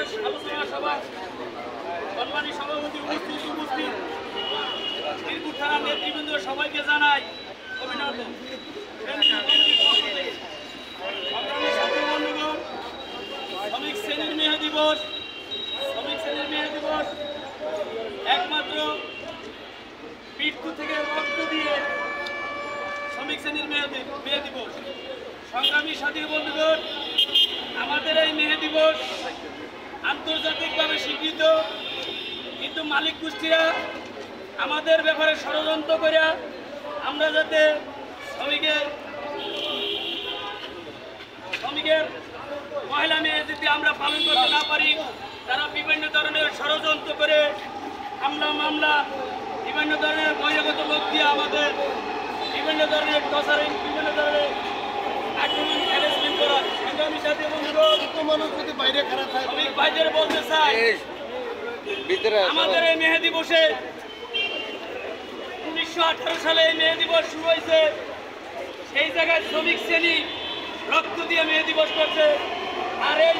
আলোচনা সভা সম্মানী সভাপতি উপস্থিত মিরপুর থানার নেতৃবৃন্দ সবাইকে জানাই অভিনন্দন। শ্রমিক শ্রেণীর মেয়ে দিবস একমাত্র মৃত্যু থেকে রক্ত দিয়ে শ্রমিক শ্রেণীর মেয়ে দিবস। সংগ্রামী সাথী বন্ধুগণ, আমাদের এই মেয়ে দিবস আন্তর্জাতিকভাবে স্বীকৃত, কিন্তু মালিক গোষ্ঠীরা আমাদের ব্যাপারে ষড়যন্ত্র করে আমরা যাতে শ্রমিকের মহিলা মেয়ে যদি আমরা পালন করতে না পারি, তারা বিভিন্ন ধরনের ষড়যন্ত্র করে মামলা বিভিন্ন ধরনের বহিরাগত লোক দিয়ে আমাদের বিভিন্ন ধরনের টর্চারিং, বিভিন্ন ধরনের আক্রমণ হ্যারাসমেন্ট করা। সংগ্রামী সাথী বন্ধুগণ, মানুষ যদি বাইরে খারাপ থাকে, আমি বাইরে বলতে চাই, আমাদের এই মেয়ে দিবসে 1918 সালে এই মেয়ে দিবস শুরু হয়েছে। সেই জায়গায় শ্রমিক শ্রেণী রক্ত দিয়ে মেয়ে দিবস করছে, আর এই